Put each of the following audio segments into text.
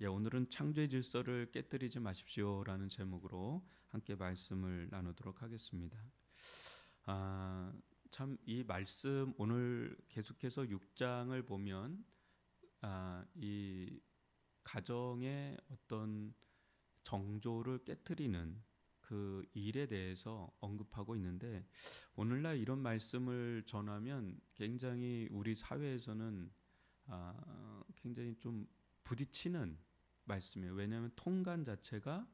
오늘은 창조의 질서를 깨뜨리지 마십시오라는 제목으로 함께 말씀을 나누도록 하겠습니다. 참 이 말씀 오늘 계속해서 6장을 보면 이 가정의 어떤 정조를 깨뜨리는 그 일에 대해서 언급하고 있는데, 오늘날 이런 말씀을 전하면 굉장히 우리 사회에서는 굉장히 좀 부딪히는 말씀이에요. 왜냐하면 통간 자체가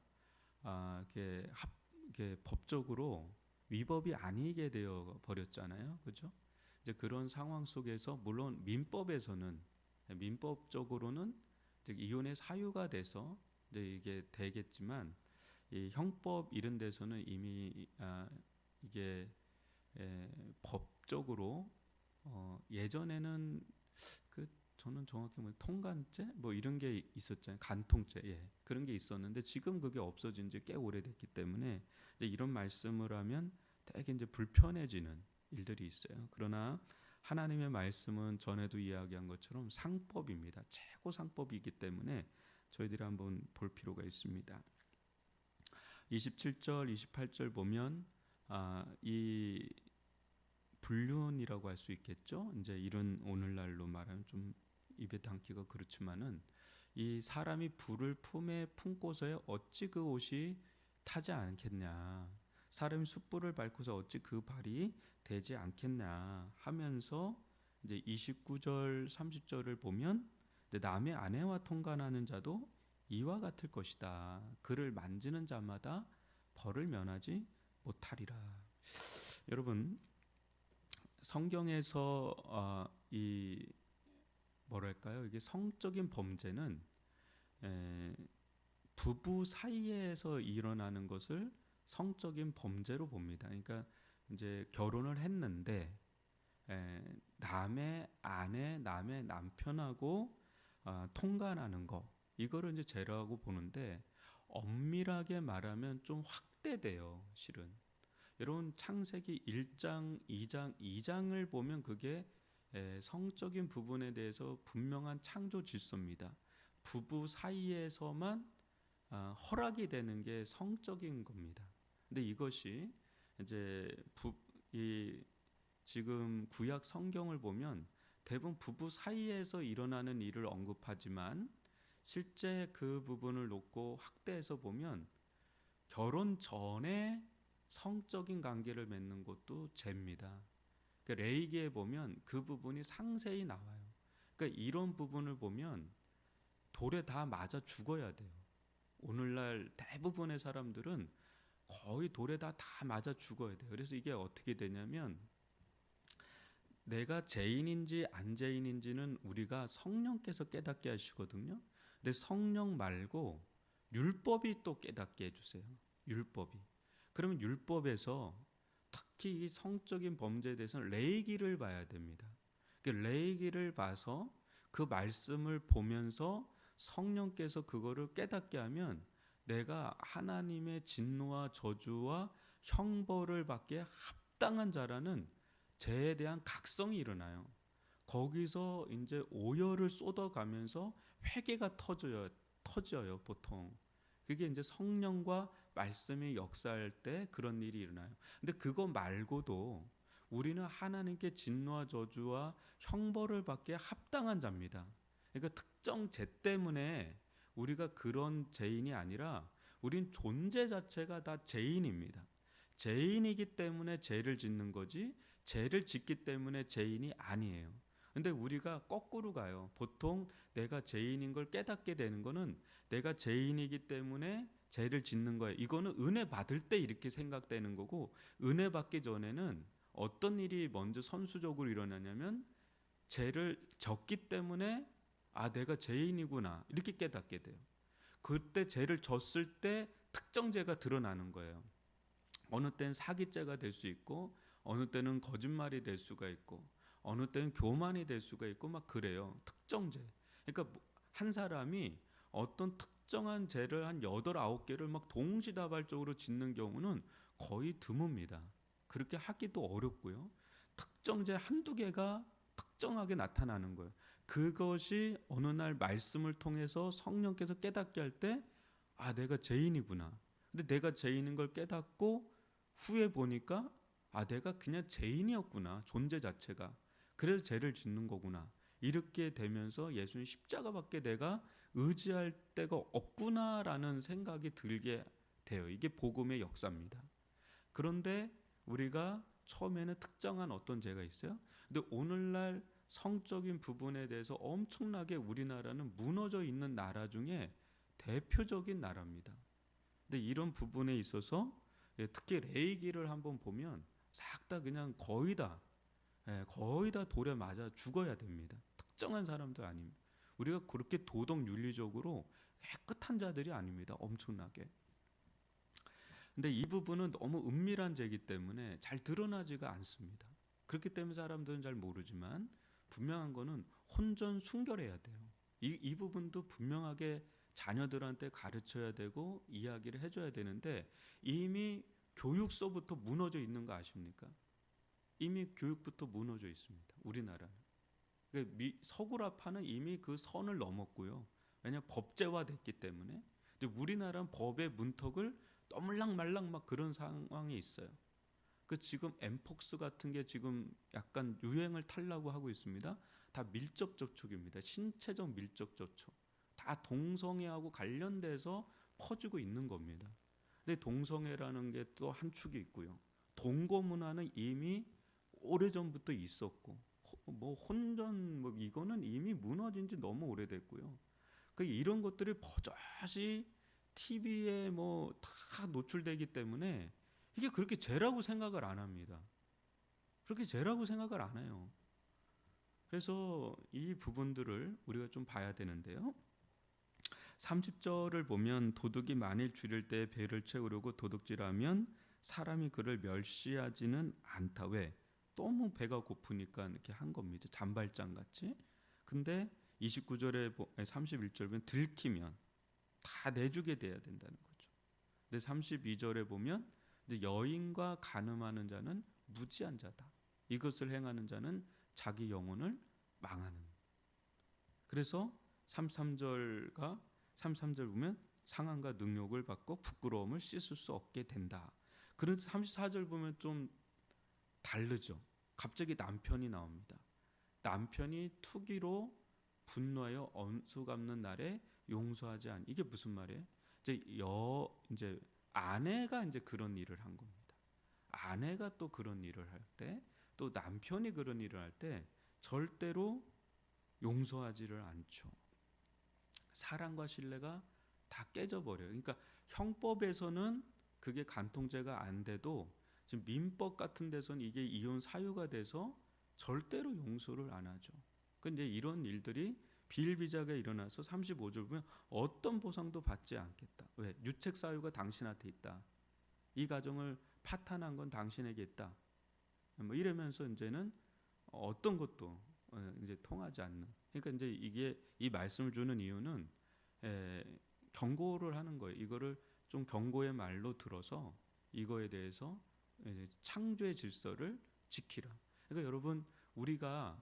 이게 법적으로 위법이 아니게 되어 버렸잖아요, 그렇죠? 이제 그런 상황 속에서 물론 민법적으로는 이제 이혼의 사유가 돼서 이제 이게 되겠지만, 이 형법 이런 데서는 이미 이게 법적으로 예전에는 그 저는 정확히 뭐 통간죄 뭐 이런 게 있었잖아요. 간통죄, 그런 게 있었는데 지금 그게 없어진 지 꽤 오래됐기 때문에 이제 이런 말씀을 하면 되게 이제 불편해지는 일들이 있어요. 그러나 하나님의 말씀은 전에도 이야기한 것처럼 상법입니다. 최고 상법이기 때문에 저희들이 한번 볼 필요가 있습니다. 27절, 28절 보면 이 불륜이라고 할 수 있겠죠. 이제 이런 오늘날로 말하면 좀 입에 담기가 그렇지만은, 이 사람이 불을 품에 품고서야 어찌 그 옷이 타지 않겠냐, 사람이 숯불을 밟고서 어찌 그 발이 되지 않겠냐 하면서 이제 29절 30절을 보면, 남의 아내와 통간하는 자도 이와 같을 것이다. 그를 만지는 자마다 벌을 면하지 못하리라. 여러분, 성경에서 이 뭐랄까요? 이게 성적인 범죄는 부부 사이에서 일어나는 것을 성적인 범죄로 봅니다. 그러니까 이제 결혼을 했는데 남의 아내, 남의 남편하고 통간하는 거, 이거를 이제 죄라고 보는데, 엄밀하게 말하면 좀 확대돼요, 실은. 여러분, 창세기 1장, 2장, 2장을 보면 그게 성적인 부분에 대해서 분명한 창조 질서입니다. 부부 사이에서만 허락이 되는 게 성적인 겁니다. 근데 이것이 이제 지금 구약 성경을 보면 대부분 부부 사이에서 일어나는 일을 언급하지만, 실제 그 부분을 놓고 확대해서 보면 결혼 전에 성적인 관계를 맺는 것도 죄입니다. 그러니까 레위기에 보면 그 부분이 상세히 나와요. 그러니까 이런 부분을 보면 돌에 다 맞아 죽어야 돼요. 오늘날 대부분의 사람들은 거의 돌에 다 맞아 죽어야 돼요. 그래서 이게 어떻게 되냐면, 내가 죄인인지 안 죄인인지는 우리가 성령께서 깨닫게 하시거든요. 근데 성령 말고 율법이 또 깨닫게 해주세요. 율법이. 그러면 율법에서 특히 이 성적인 범죄에 대해서는 레위기를 봐야 됩니다. 레위기를 봐서 그 말씀을 보면서 성령께서 그거를 깨닫게 하면, 내가 하나님의 진노와 저주와 형벌을 받기에 합당한 자라는 죄에 대한 각성이 일어나요. 거기서 이제 오열을 쏟아가면서 회개가 터져요, 보통. 그게 이제 성령과 말씀이 역사할 때 그런 일이 일어나요. 근데 그거 말고도 우리는 하나님께 진노와 저주와 형벌을 받기에 합당한 자입니다. 그러니까 특정 죄 때문에 우리가 그런 죄인이 아니라, 우린 존재 자체가 다 죄인입니다. 죄인이기 때문에 죄를 짓는 거지, 죄를 짓기 때문에 죄인이 아니에요. 근데 우리가 거꾸로 가요. 보통 내가 죄인인 걸 깨닫게 되는 거는 내가 죄인이기 때문에 죄를 짓는 거예요. 이거는 은혜 받을 때 이렇게 생각되는 거고, 은혜 받기 전에는 어떤 일이 먼저 선수적으로 일어나냐면, 죄를 졌기 때문에 내가 죄인이구나 이렇게 깨닫게 돼요. 그때 죄를 졌을 때 특정 죄가 드러나는 거예요. 어느 때는 사기죄가 될 수 있고, 어느 때는 거짓말이 될 수가 있고, 어느 때는 교만이 될 수가 있고, 막 그래요. 특정죄. 그러니까 한 사람이 어떤 특정한 죄를 한 8, 9개를 막 동시다발적으로 짓는 경우는 거의 드뭅니다. 그렇게 하기도 어렵고요. 특정죄 한두 개가 특정하게 나타나는 거예요. 그것이 어느 날 말씀을 통해서 성령께서 깨닫게 할 때, 아, 내가 죄인이구나. 근데 내가 죄인인 걸 깨닫고 후에 보니까, 아, 내가 그냥 죄인이었구나. 존재 자체가. 그래서 죄를 짓는 거구나. 이렇게 되면서 예수님 십자가밖에 내가 의지할 데가 없구나라는 생각이 들게 돼요. 이게 복음의 역사입니다. 그런데 우리가 처음에는 특정한 어떤 죄가 있어요. 근데 오늘날 성적인 부분에 대해서 엄청나게 우리나라는 무너져 있는 나라 중에 대표적인 나라입니다. 근데 이런 부분에 있어서 특히 레이기를 한번 보면 싹 다 그냥 거의 다 돌에 맞아 죽어야 됩니다. 특정한 사람들 아닙니다. 우리가 그렇게 도덕 윤리적으로 깨끗한 자들이 아닙니다. 엄청나게. 근데 이 부분은 너무 은밀한 죄이기 때문에 잘 드러나지가 않습니다. 그렇기 때문에 사람들은 잘 모르지만 분명한 거는 혼전 순결해야 돼요. 이 부분도 분명하게 자녀들한테 가르쳐야 되고 이야기를 해줘야 되는데 이미 교육서부터 무너져 있는 거 아십니까? 이미 교육부터 무너져 있습니다. 우리나라는. 서구라파는 이미 그 선을 넘었고요. 왜냐하면 법제화됐기 때문에. 근데 우리나라는 법의 문턱을 떠물락말락 막 그런 상황이 있어요. 그 지금 엠폭스 같은 게 지금 약간 유행을 타려고 하고 있습니다. 다 밀접 접촉입니다. 신체적 밀접 접촉. 다 동성애하고 관련돼서 퍼지고 있는 겁니다. 근데 동성애라는 게 또 한 축이 있고요. 동거 문화는 이미 오래전부터 있었고, 뭐 혼전 뭐 이거는 이미 무너진 지 너무 오래됐고요. 그 이런 것들이 버젓이 TV에 뭐 다 노출되기 때문에 이게 그렇게 죄라고 생각을 안 합니다. 그렇게 죄라고 생각을 안 해요. 그래서 이 부분들을 우리가 좀 봐야 되는데요. 30절을 보면 도둑이 만일 줄일 때 배를 채우려고 도둑질하면 사람이 그를 멸시하지는 않다. 왜? 너무 배가 고프니까 이렇게 한 겁니다. 잔발장 같이. 근데 29절에 31절 보면 들키면 다 내주게 돼야 된다는 거죠. 근데 32절에 보면 이제 여인과 간음하는 자는 무지한 자다. 이것을 행하는 자는 자기 영혼을 망하는. 그래서 33절 보면 상한과 능욕을 받고 부끄러움을 씻을 수 없게 된다. 그런데 34절 보면 좀 다르죠. 갑자기 남편이 나옵니다. 남편이 투기로 분노하여 엄수 갚는 날에 용서하지 않. 이게 무슨 말이에요? 이제 아내가 이제 그런 일을 한 겁니다. 아내가 또 그런 일을 할 때, 또 남편이 그런 일을 할 때 절대로 용서하지를 않죠. 사랑과 신뢰가 다 깨져버려요. 그러니까 형법에서는 그게 간통죄가 안 돼도 지금 민법 같은 데서는 이게 이혼 사유가 돼서 절대로 용서를 안 하죠. 근데 이런 일들이 비일비재하게 일어나서 35절 보면 어떤 보상도 받지 않겠다. 왜? 유책 사유가 당신한테 있다. 이 가정을 파탄한 건 당신에게 있다. 뭐 이러면서 이제는 어떤 것도 이제 통하지 않는. 그러니까 이제 이게 이 말씀을 주는 이유는 경고를 하는 거예요. 이거를 좀 경고의 말로 들어서 이거에 대해서 창조의 질서를 지키라. 그러니까 여러분 우리가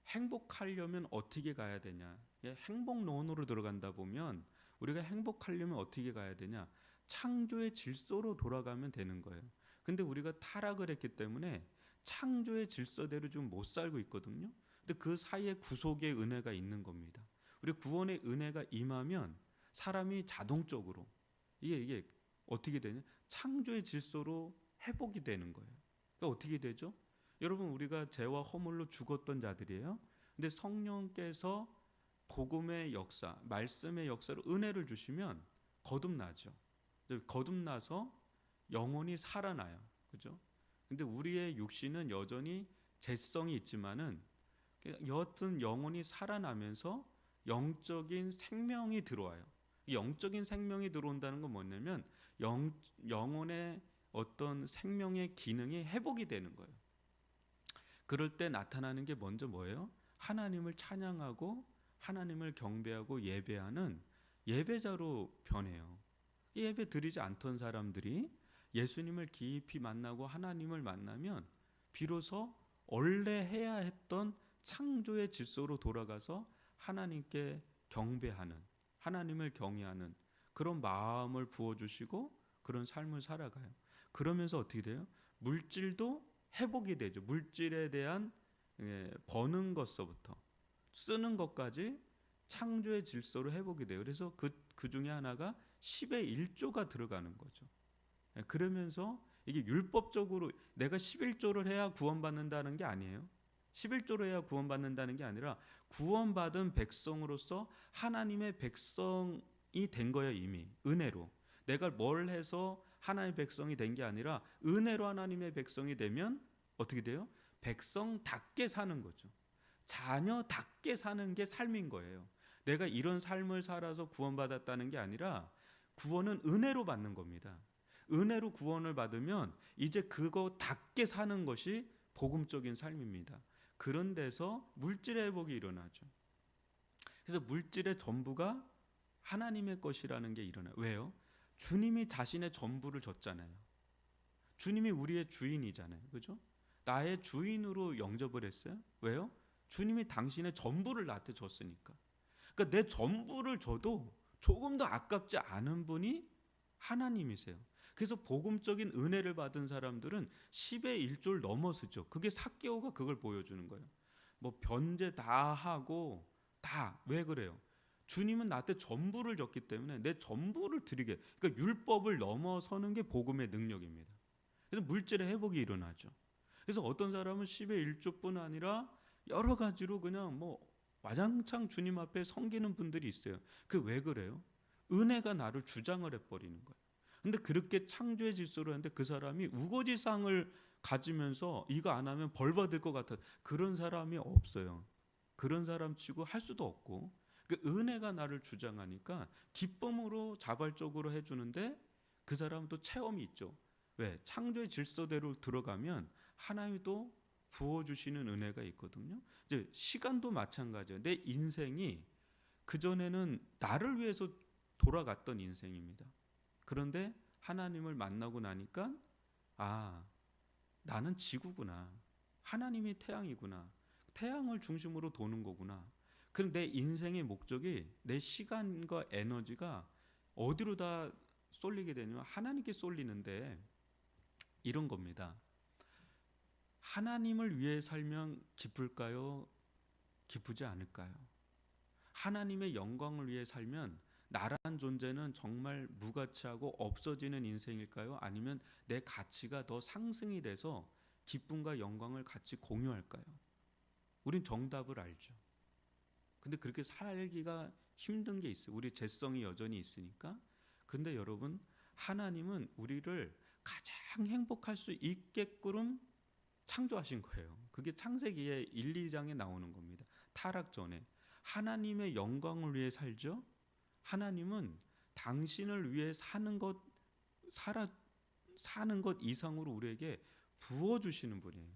행복하려면 어떻게 가야 되냐? 행복론으로 들어간다 보면 우리가 행복하려면 어떻게 가야 되냐? 창조의 질서로 돌아가면 되는 거예요. 근데 우리가 타락을 했기 때문에 창조의 질서대로 좀 못 살고 있거든요. 근데 그 사이에 구속의 은혜가 있는 겁니다. 우리 구원의 은혜가 임하면 사람이 자동적으로 이게 어떻게 되냐? 창조의 질서로 회복이 되는 거예요. 그러니까 어떻게 되죠? 여러분 우리가 죄와 허물로 죽었던 자들이에요. 근데 성령께서 복음의 역사, 말씀의 역사로 은혜를 주시면 거듭나죠. 거듭나서 영혼이 살아나요. 그죠? 근데 우리의 육신은 여전히 죄성이 있지만은 여하튼 영혼이 살아나면서 영적인 생명이 들어와요. 영적인 생명이 들어온다는 건 뭐냐면 영혼의 어떤 생명의 기능이 회복이 되는 거예요. 그럴 때 나타나는 게 먼저 뭐예요? 하나님을 찬양하고 하나님을 경배하고 예배하는 예배자로 변해요. 예배 드리지 않던 사람들이 예수님을 깊이 만나고 하나님을 만나면 비로소 원래 해야 했던 창조의 질서로 돌아가서 하나님께 경배하는, 하나님을 경외하는 그런 마음을 부어주시고 그런 삶을 살아가요. 그러면서 어떻게 돼요? 물질도 회복이 되죠. 물질에 대한 버는 것서부터 쓰는 것까지 창조의 질서로 회복이 돼요. 그래서 그 중에 하나가 10의 1조가 들어가는 거죠. 그러면서 이게 율법적으로 내가 11조를 해야 구원받는다는 게 아니에요. 11조를 해야 구원받는다는 게 아니라 구원받은 백성으로서 하나님의 백성이 된 거예요. 이미 은혜로. 내가 뭘 해서 하나님의 백성이 된 게 아니라 은혜로 하나님의 백성이 되면 어떻게 돼요? 백성답게 사는 거죠. 자녀답게 사는 게 삶인 거예요. 내가 이런 삶을 살아서 구원받았다는 게 아니라 구원은 은혜로 받는 겁니다. 은혜로 구원을 받으면 이제 그거답게 사는 것이 복음적인 삶입니다. 그런 데서 물질의 회복이 일어나죠. 그래서 물질의 전부가 하나님의 것이라는 게 일어나요. 왜요? 주님이 자신의 전부를 줬잖아요. 주님이 우리의 주인이잖아요. 그죠? 나의 주인으로 영접을 했어요. 왜요? 주님이 당신의 전부를 나한테 줬으니까. 그러니까 내 전부를 줘도 조금 더 아깝지 않은 분이 하나님이세요. 그래서 복음적인 은혜를 받은 사람들은 10의 1조를 넘어서죠. 그게 삭개오가 그걸 보여주는 거예요. 뭐 변제 다 하고 다 왜 그래요? 주님은 나한테 전부를 줬기 때문에 내 전부를 드리게. 그러니까 율법을 넘어서는 게 복음의 능력입니다. 그래서 물질의 회복이 일어나죠. 그래서 어떤 사람은 10의 1조뿐 아니라 여러 가지로 그냥 뭐 와장창 주님 앞에 섬기는 분들이 있어요. 그 왜 그래요? 은혜가 나를 주장을 해버리는 거예요. 근데 그렇게 창조의 질서로 하는데 그 사람이 우거지상을 가지면서 이거 안 하면 벌 받을 것 같아. 그런 사람이 없어요. 그런 사람 치고 할 수도 없고. 그 은혜가 나를 주장하니까 기쁨으로 자발적으로 해주는데 그 사람도 체험이 있죠. 왜? 창조의 질서대로 들어가면 하나님이 또 부어주시는 은혜가 있거든요. 이제 시간도 마찬가지예요. 내 인생이 그전에는 나를 위해서 돌아갔던 인생입니다. 그런데 하나님을 만나고 나니까 나는 지구구나. 하나님이 태양이구나. 태양을 중심으로 도는 거구나. 그럼 내 인생의 목적이 내 시간과 에너지가 어디로 다 쏠리게 되냐면 하나님께 쏠리는데 이런 겁니다. 하나님을 위해 살면 기쁠까요? 기쁘지 않을까요? 하나님의 영광을 위해 살면 나란 존재는 정말 무가치하고 없어지는 인생일까요? 아니면 내 가치가 더 상승이 돼서 기쁨과 영광을 같이 공유할까요? 우린 정답을 알죠. 근데 그렇게 살기가 힘든 게 있어요. 우리 죄성이 여전히 있으니까. 근데 여러분, 하나님은 우리를 가장 행복할 수 있게끔 창조하신 거예요. 그게 창세기의 1, 2장에 나오는 겁니다. 타락 전에 하나님의 영광을 위해 살죠. 하나님은 당신을 위해 사는 것 이상으로 우리에게 부어 주시는 분이에요.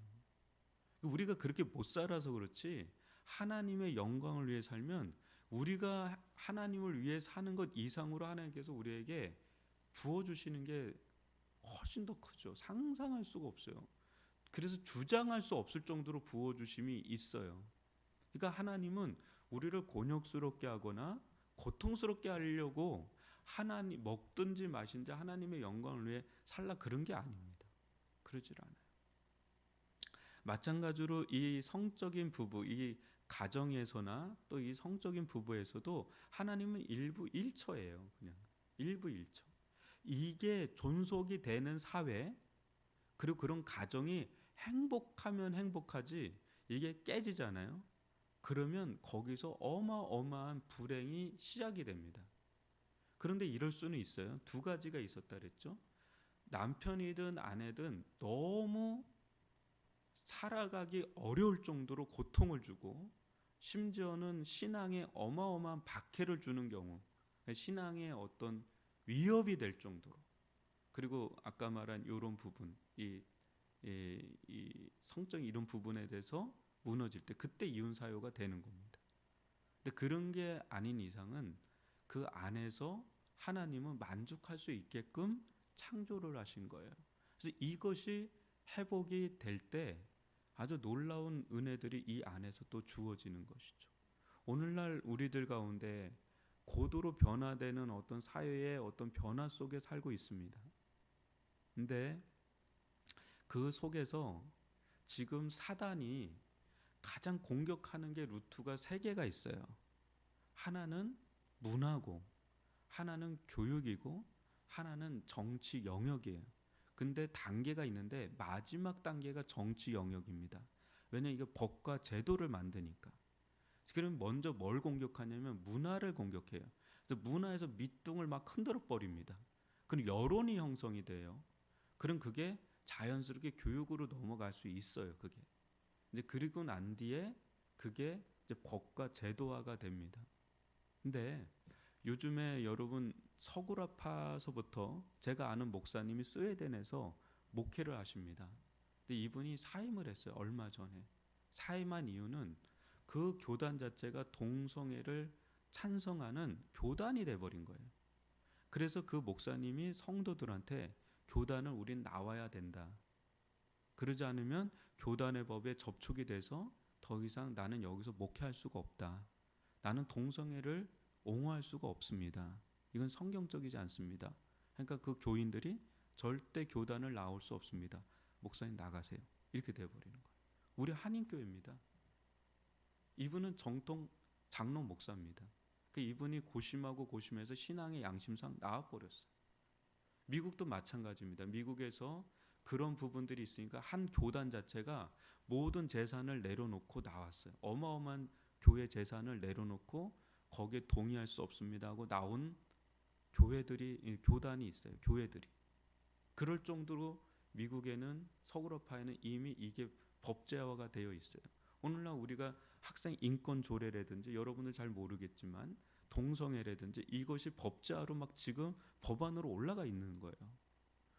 우리가 그렇게 못 살아서 그렇지 하나님의 영광을 위해 살면 우리가 하나님을 위해 사는 것 이상으로 하나님께서 우리에게 부어 주시는 게 훨씬 더 크죠. 상상할 수가 없어요. 그래서 주장할 수 없을 정도로 부어주심이 있어요. 그러니까 하나님은 우리를 곤욕스럽게 하거나 고통스럽게 하려고 하나님 먹든지 마신지 하나님의 영광을 위해 살라 그런 게 아닙니다. 그러질 않아요. 마찬가지로 이 성적인 부부, 이 가정에서나 또 이 성적인 부부에서도 하나님은 일부 일처예요. 그냥 일부 일처. 이게 존속이 되는 사회 그리고 그런 가정이 행복하면 행복하지 이게 깨지잖아요. 그러면 거기서 어마어마한 불행이 시작이 됩니다. 그런데 이럴 수는 있어요. 두 가지가 있었다 그랬죠. 남편이든 아내든 너무 살아가기 어려울 정도로 고통을 주고 심지어는 신앙에 어마어마한 박해를 주는 경우, 신앙에 어떤 위협이 될 정도로, 그리고 아까 말한 이런 부분, 이 성적 이런 부분에 대해서 무너질 때 그때 이혼 사유가 되는 겁니다. 근데 그런 게 아닌 이상은 그 안에서 하나님은 만족할 수 있게끔 창조를 하신 거예요. 그래서 이것이 회복이 될 때 아주 놀라운 은혜들이 이 안에서 또 주어지는 것이죠. 오늘날 우리들 가운데 고도로 변화되는 어떤 사회의 어떤 변화 속에 살고 있습니다. 근데 그 속에서 지금 사단이 가장 공격하는 게 루트가 세 개가 있어요. 하나는 문화고, 하나는 교육이고, 하나는 정치 영역이에요. 근데 단계가 있는데 마지막 단계가 정치 영역입니다. 왜냐하면 이게 법과 제도를 만드니까. 그럼 먼저 뭘 공격하냐면 문화를 공격해요. 그래서 문화에서 밑둥을 막 흔들어 버립니다. 그럼 여론이 형성이 돼요. 그럼 그게 자연스럽게 교육으로 넘어갈 수 있어요. 그게. 이제 그리고 난 뒤에 그게 이제 법과 제도화가 됩니다. 근데 요즘에 여러분 서구라파서부터 제가 아는 목사님이 스웨덴에서 목회를 하십니다. 근데 이분이 사임을 했어요. 얼마 전에. 사임한 이유는 그 교단 자체가 동성애를 찬성하는 교단이 돼버린 거예요. 그래서 그 목사님이 성도들한테 교단을 우린 나와야 된다. 그러지 않으면 교단의 법에 접촉이 돼서 더 이상 나는 여기서 목회할 수가 없다. 나는 동성애를 옹호할 수가 없습니다. 이건 성경적이지 않습니다. 그러니까 그 교인들이 절대 교단을 나올 수 없습니다. 목사님 나가세요. 이렇게 돼버리는 거예요. 우리 한인교회입니다. 이분은 정통 장로 목사입니다. 그 이분이 고심하고 고심해서 신앙의 양심상 나와버렸어요. 미국도 마찬가지입니다. 미국에서 그런 부분들이 있으니까 한 교단 자체가 모든 재산을 내려놓고 나왔어요. 어마어마한 교회 재산을 내려놓고 거기에 동의할 수 없습니다 하고 나온 교회들이, 교단이 있어요. 교회들이. 그럴 정도로 미국에는 서구러파에는 이미 이게 법제화가 되어 있어요. 오늘날 우리가 학생 인권 조례라든지 여러분들 잘 모르겠지만 동성애라든지 이것이 법제화로 막 지금 법안으로 올라가 있는 거예요.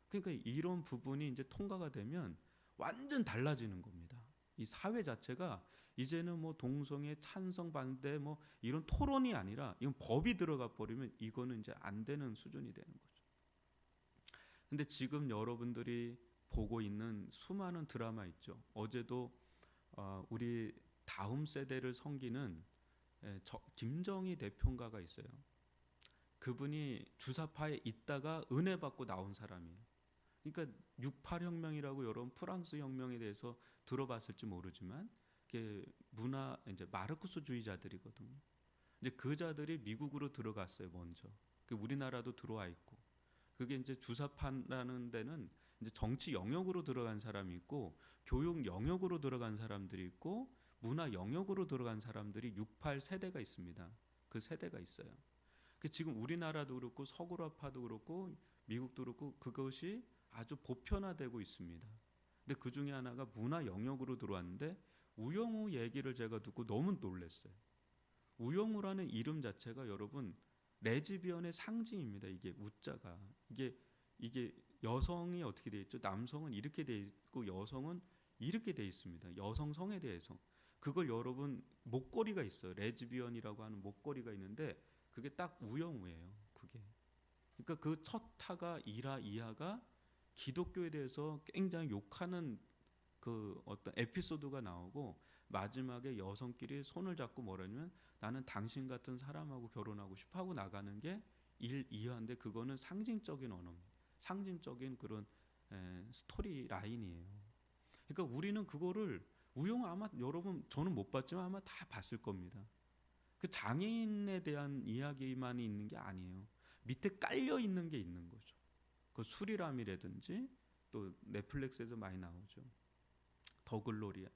그러니까 이런 부분이 이제 통과가 되면 완전 달라지는 겁니다. 이 사회 자체가 이제는 뭐 동성애 찬성 반대 뭐 이런 토론이 아니라 이건 법이 들어가 버리면 이거는 이제 안 되는 수준이 되는 거죠. 근데 지금 여러분들이 보고 있는 수많은 드라마 있죠. 어제도 우리 다음 세대를 섬기는 김정희 대표가가 있어요. 그분이 주사파에 있다가 은혜 받고 나온 사람이에요. 그러니까 68 혁명이라고 여러분 프랑스 혁명에 대해서 들어봤을지 모르지만 그게 문화 이제 마르크스주의자들이거든요. 이제 그 자들이 미국으로 들어갔어요 먼저. 그 우리나라도 들어와 있고. 그게 이제 주사파라는 데는 이제 정치 영역으로 들어간 사람이 있고 교육 영역으로 들어간 사람들이 있고 문화 영역으로 들어간 사람들이 68 세대가 있습니다. 그 세대가 있어요. 지금 우리나라도 그렇고 서구라파도 그렇고 미국도 그렇고 그것이 아주 보편화되고 있습니다. 근데 그 중에 하나가 문화 영역으로 들어왔는데 우영우 얘기를 제가 듣고 너무 놀랐어요. 우영우라는 이름 자체가 여러분 레즈비언의 상징입니다. 이게 우자가 이게 여성이 어떻게 돼 있죠? 남성은 이렇게 돼 있고 여성은 이렇게 돼 있습니다. 여성성에 대해서 그걸 여러분 목걸이가 있어요. 레즈비언이라고 하는 목걸이가 있는데 그게 딱 우영우예요. 그게 그러니까 그 첫 타가 이하가 기독교에 대해서 굉장히 욕하는 그 어떤 에피소드가 나오고 마지막에 여성끼리 손을 잡고 뭐라냐면 나는 당신 같은 사람하고 결혼하고 싶어 하고 나가는 게 이하인데 그거는 상징적인 언어입니다. 상징적인 그런 스토리 라인이에요. 그러니까 우리는 그거를 우영 아마 여러분 저는 못 봤지만 아마 다 봤을 겁니다. 그 장애인에 대한 이야기만 있는 게 아니에요. 밑에 깔려 있는 게 있는 거죠. 그 수리람이라든지 또 넷플릭스에서 많이 나오죠. 더글로리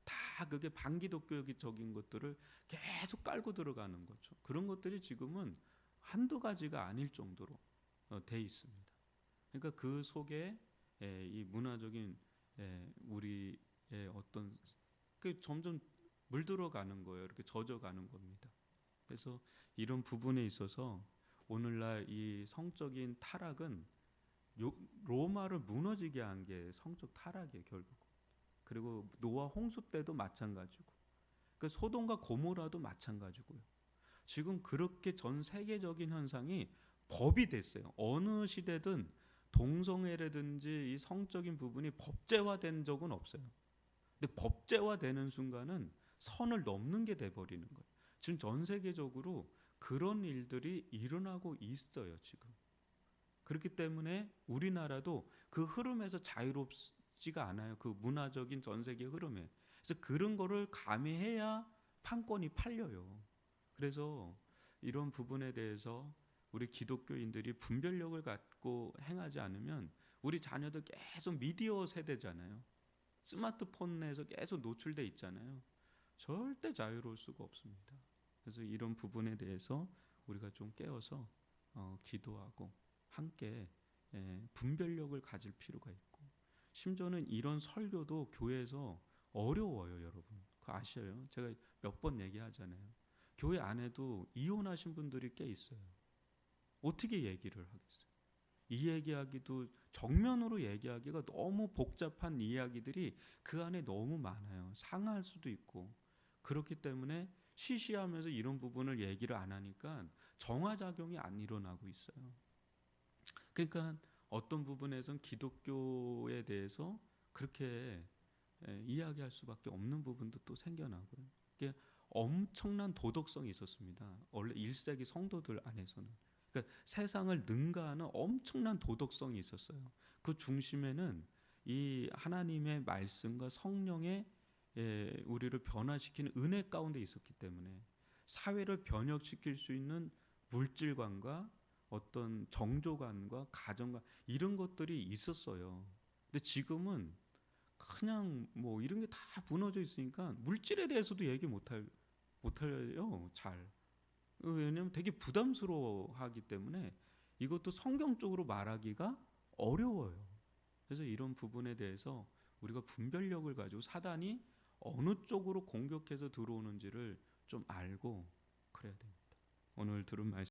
다 그게 반기독교적인 것들을 계속 깔고 들어가는 거죠. 그런 것들이 지금은 한두 가지가 아닐 정도로 돼 있습니다. 그러니까 그 속에 이 문화적인 우리의 어떤 그 점점 물들어가는 거예요. 이렇게 젖어가는 겁니다. 그래서 이런 부분에 있어서 오늘날 이 성적인 타락은 로마를 무너지게 한 게 성적 타락이에요. 결국. 그리고 노아 홍수 때도 마찬가지고 그 소돔과 고모라도 마찬가지고요. 지금 그렇게 전 세계적인 현상이 법이 됐어요. 어느 시대든 동성애라든지 이 성적인 부분이 법제화된 적은 없어요. 근데 법제화되는 순간은 선을 넘는 게 돼 버리는 거예요. 지금 전 세계적으로 그런 일들이 일어나고 있어요, 지금. 그렇기 때문에 우리나라도 그 흐름에서 자유롭지가 않아요. 그 문화적인 전 세계 흐름에. 그래서 그런 거를 가미해야 판권이 팔려요. 그래서 이런 부분에 대해서 우리 기독교인들이 분별력을 갖고 행하지 않으면 우리 자녀들 계속 미디어 세대잖아요. 스마트폰에서 계속 노출돼 있잖아요. 절대 자유로울 수가 없습니다. 그래서 이런 부분에 대해서 우리가 좀 깨어서 기도하고 함께 분별력을 가질 필요가 있고, 심지어는 이런 설교도 교회에서 어려워요, 여러분. 그거 아셔요? 제가 몇 번 얘기하잖아요. 교회 안에도 이혼하신 분들이 꽤 있어요. 어떻게 얘기를 하겠어요? 이 얘기하기도 정면으로 얘기하기가 너무 복잡한 이야기들이 그 안에 너무 많아요. 상할 수도 있고. 그렇기 때문에 시시하면서 이런 부분을 얘기를 안 하니까 정화작용이 안 일어나고 있어요. 그러니까 어떤 부분에선 기독교에 대해서 그렇게 이야기할 수밖에 없는 부분도 또 생겨나고요. 이게 엄청난 도덕성이 있었습니다. 원래 1세기 성도들 안에서는. 그러니까 세상을 능가하는 엄청난 도덕성이 있었어요. 그 중심에는 이 하나님의 말씀과 성령의 우리를 변화시키는 은혜 가운데 있었기 때문에 사회를 변혁시킬 수 있는 물질관과 어떤 정조관과 가정관 이런 것들이 있었어요. 근데 지금은 그냥 뭐 이런 게 다 무너져 있으니까 물질에 대해서도 얘기 못해요. 잘. 왜냐하면 되게 부담스러워하기 때문에 이것도 성경적으로 말하기가 어려워요. 그래서 이런 부분에 대해서 우리가 분별력을 가지고 사단이 어느 쪽으로 공격해서 들어오는지를 좀 알고 그래야 됩니다. 오늘 들은 말씀